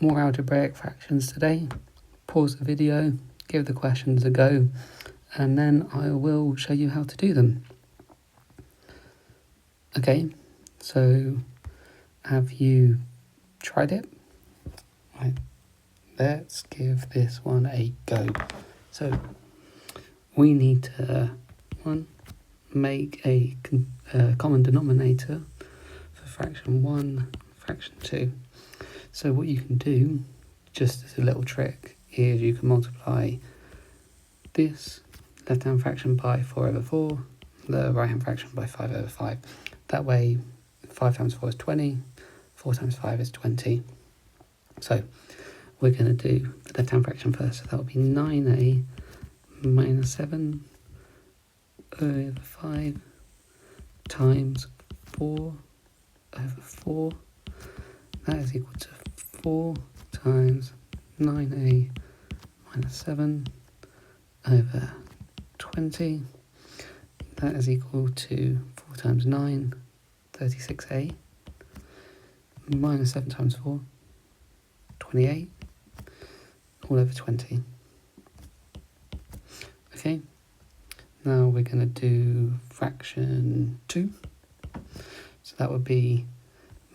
more algebraic fractions today. Pause the video, give the questions a go, and then I will show you how to do them. Okay, so have you tried it? Right, let's give this one a go. So we need to, make a common denominator for fraction 1, fraction 2. So what you can do, just as a little trick, is you can multiply this left-hand fraction by 4 over 4, the right-hand fraction by 5 over 5. That way, 5 times 4 is 20, 4 times 5 is 20. So we're going to do the left-hand fraction first. So that will be 9a minus 7 over 5 times 4 over 4. That is equal to 4 times 9a minus 7 over 20. That is equal to 4 times 9, 36a, minus 7 times 4, 28, all over 20. Okay, now we're going to do fraction 2. So that would be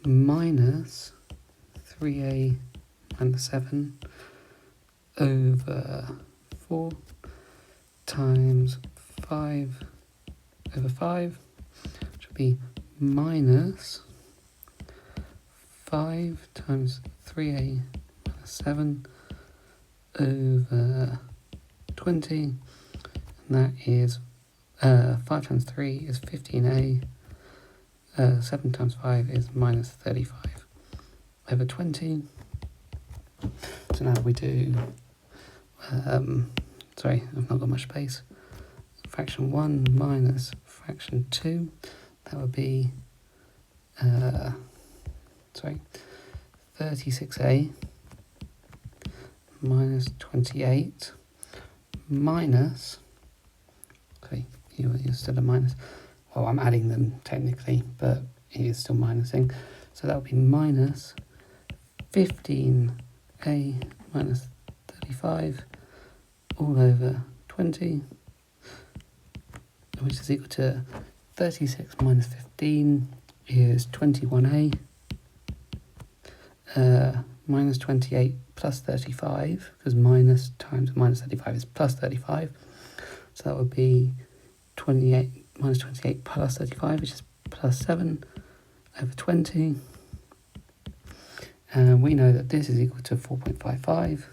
minus 3a minus 7 over 4 times 5 over 5, which would be minus 5 times 3a minus 7 over 20, and that is 5 times 3 is 15a, 7 times 5 is minus 35 over 20. So now we do, sorry, I've not got much space, fraction 1 minus fraction 2, that would be, 36a minus 28 minus, okay, you're still a minus, well, I'm adding them technically, but it is still minusing, so that would be minus 15a minus 35 all over 20, which is equal to 36 minus 15 is 21a, minus 28 plus 35, because minus times minus 35 is plus 35, so that would be 28 minus 28 plus 35, which is plus 7 over 20, and we know that this is equal to 4.55.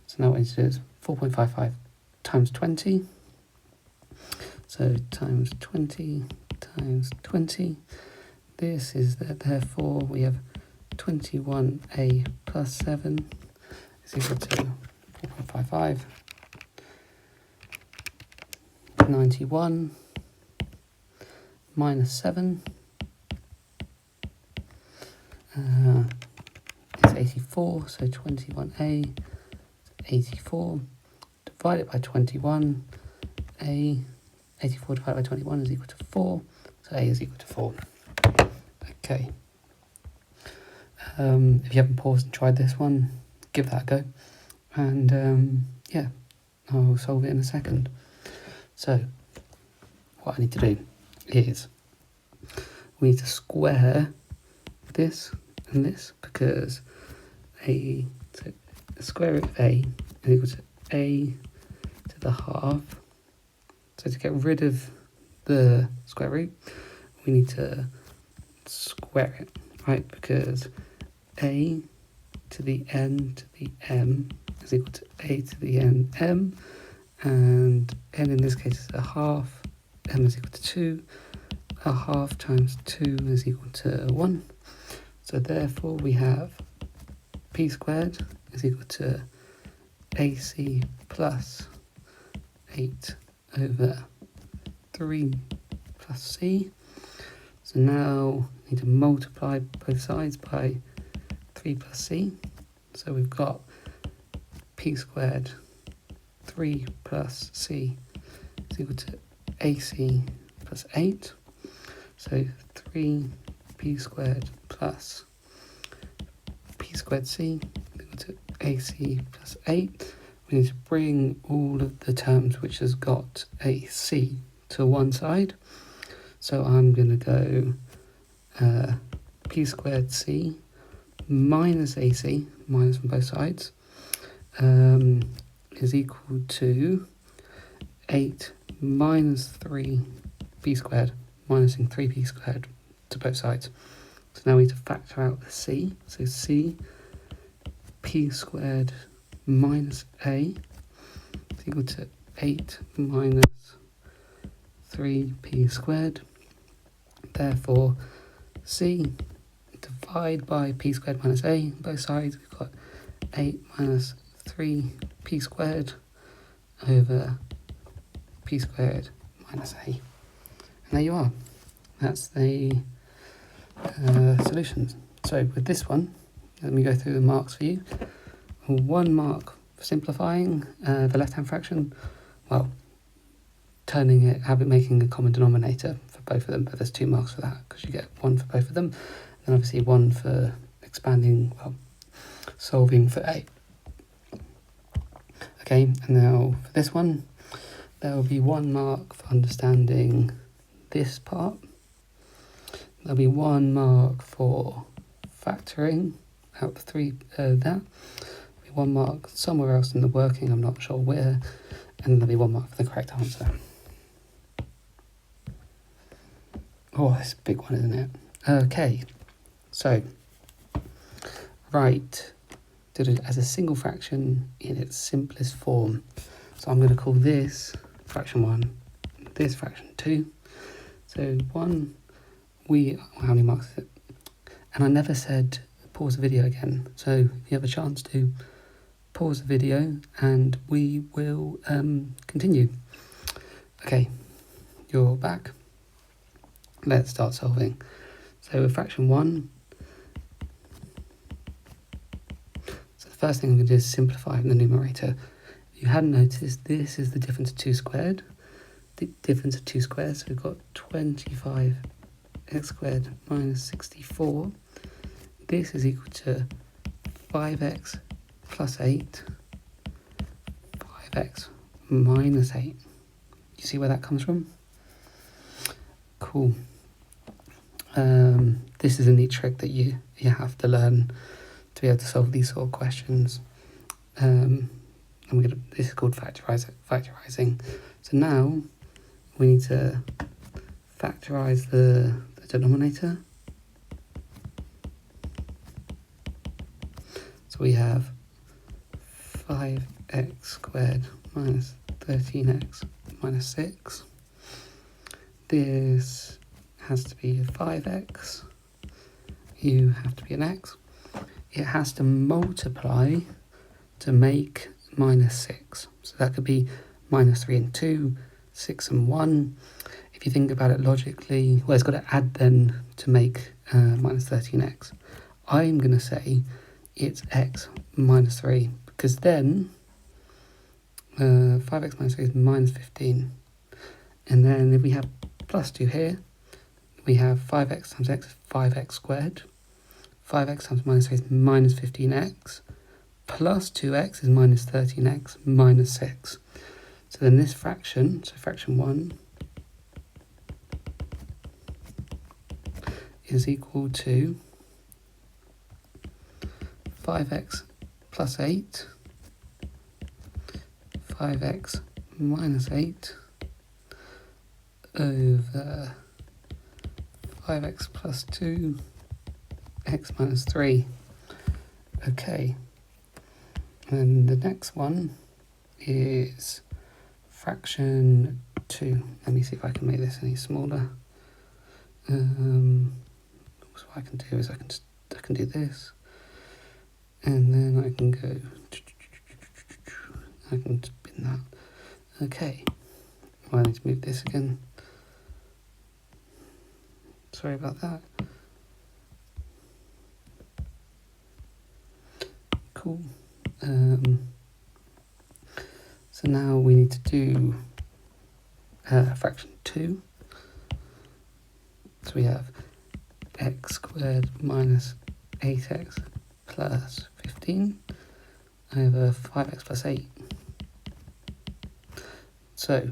So now what we need to do is 4.55 times 20, so times 20 times 20, this is therefore we have 21a plus 7 is equal to 4.55, 91 minus 7 is 84, so 21a is 84, divided by 21, a 84 divided by 21 is equal to 4, so a is equal to 4. Okay, if you haven't paused and tried this one, give that a go, and yeah, I'll solve it in a second. So what I need to do is we need to square this and this, because the square root of a is equal to a to the half. So to get rid of the square root, we need to square it, right? Because a to the n to the m is equal to a to the n m, and n in this case is a half, m is equal to 2, a half times 2 is equal to 1. So therefore we have p squared is equal to ac plus 8 over 3 plus c. So now we need to multiply both sides by 3 plus c. So we've got p squared 3 plus c is equal to ac plus 8. So 3 p squared plus p squared c equal to ac plus 8. We need to bring all of the terms which has got a c to one side. So I'm going to go p squared c minus ac, minus from both sides, is equal to 8 minus 3p squared, minusing 3p squared to both sides. So now we need to factor out the c. So c p squared minus a is equal to 8 minus 3p squared. Therefore, c divide by p squared minus a, both sides, we've got 8 minus 3p squared over p squared minus a. And there you are. That's the solutions. So with this one, let me go through the marks for you. 1 mark for simplifying the left-hand fraction. Well, making a common denominator for both of them, but there's 2 marks for that because you get 1 for both of them, and obviously 1 for solving for a. Okay, and now for this one, there will be 1 mark for understanding this part. There'll be 1 mark for factoring out the 3 that. There'll be 1 mark somewhere else in the working, I'm not sure where, and there'll be 1 mark for the correct answer. Oh, that's a big one, isn't it? Okay, so write did it as a single fraction in its simplest form. So I'm going to call this fraction 1, this fraction 2. So 1, how many marks is it? And I never said pause the video again. So if you have a chance to pause the video and we will continue. Okay, you're back. Let's start solving. So with fraction 1, so the first thing I'm going to do is simplify the numerator. If you hadn't noticed, this is the difference of 2 squared. The difference of 2 squares, so we've got 25x squared minus 64. This is equal to 5x plus 8, 5x minus 8. You see where that comes from? Cool. This is a neat trick that you have to learn to be able to solve these sort of questions. And this is called factorizing. So now we need to factorize the denominator. So we have 5x squared minus 13x minus 6. This has to be 5x. You have to be an x. It has to multiply to make minus 6. So that could be minus 3 and 2, 6 and 1. If you think about it logically, well, it's got to add then to make minus 13x. I'm going to say it's x minus 3, because then 5x minus 3 is minus 15. And then if we have plus 2 here, we have 5x times x is 5x squared. 5x times minus 3 is minus 15x. Plus 2x is minus 13x minus 6. So then this fraction, so fraction 1, is equal to 5x plus 8, 5x minus 8 over 5x plus 2, x minus 3. Okay, and the next one is fraction 2. Let me see if I can make this any smaller. So what I can do is I can do this, and then I can go, I can spin that. Okay, well, I need to move this again. Sorry about that. Cool. So now we need to do fraction 2. So we have x squared minus 8x plus 15 over 5x plus 8. So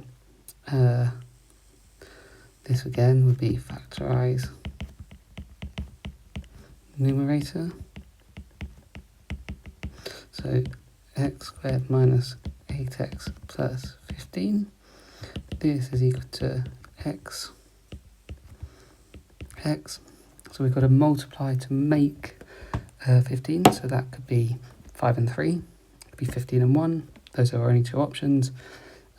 this again would be factorise numerator. So x squared minus 8x plus 15. This is equal to x. So we've got to multiply to make 15. So that could be 5 and 3. It could be 15 and 1. Those are only two options.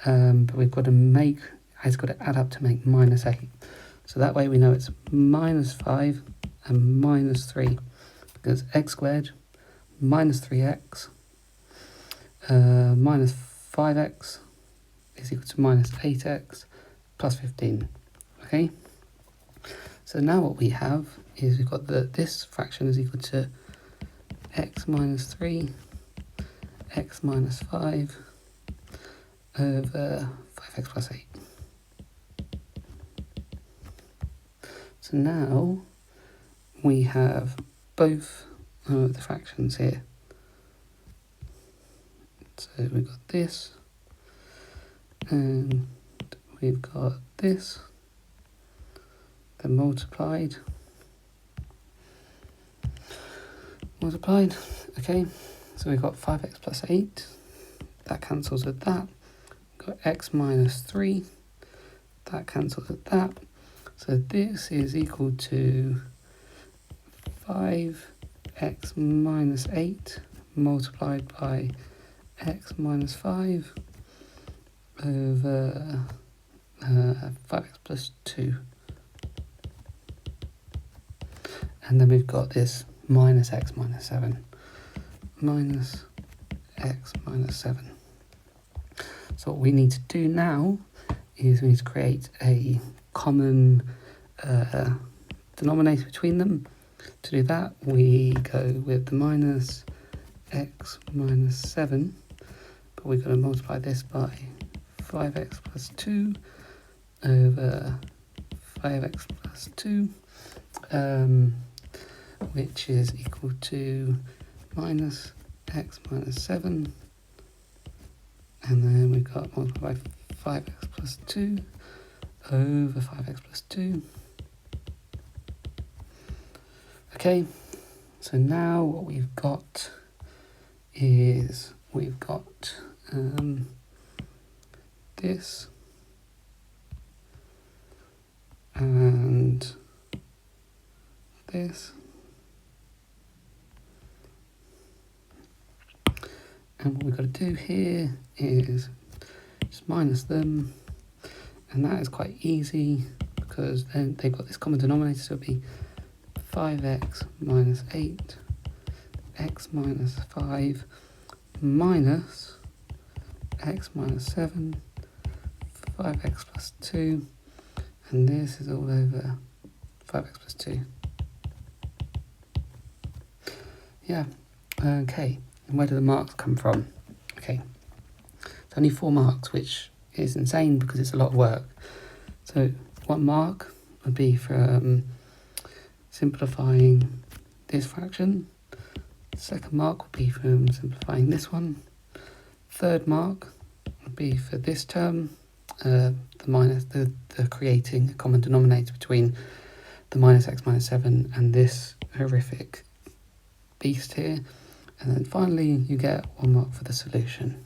But we've got to make, it's got to add up to make minus 8. So that way we know it's minus 5 and minus 3. Because x squared minus 3x minus 5x is equal to minus 8x plus 15. Okay? So now what we have is we've got this fraction is equal to x minus 3, x minus 5 over 5x plus 8. So now we have both the fractions here. So we've got this, and we've got this, then multiplied, okay, so we've got 5x plus 8, that cancels with that, we've got x minus 3, that cancels with that, so this is equal to 5x minus 8 multiplied by x minus 5 over 5x plus 2. And then we've got this minus x minus 7. Minus x minus 7. So what we need to do now is we need to create a common denominator between them. To do that, we go with the minus x minus 7, but we've got to multiply this by 5x plus 2 over 5x plus 2, which is equal to minus x minus 7, and then we've got multiplied by 5x plus 2 over 5x plus 2. Okay, so now what we've got is we've got this and this, and what we've got to do here is just minus them, and that is quite easy because then they've got this common denominator, so it'll be 5x minus 8, x minus 5 minus x minus 7, 5x plus 2, and this is all over 5x plus 2. Yeah, okay, and where do the marks come from? Okay, it's only 4 marks, which is insane because it's a lot of work. So 1 mark would be for simplifying this fraction. 2nd mark would be from simplifying this one. 3rd mark would be for this term, the creating a common denominator between the minus x minus 7 and this horrific beast here. And then finally you get 1 mark for the solution.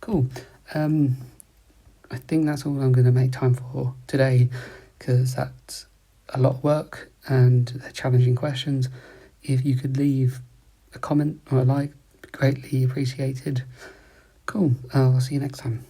Cool. I think that's all I'm going to make time for today, because that's a lot of work and they're challenging questions. If you could leave a comment or a like, it'd be greatly appreciated. Cool. I'll see you next time.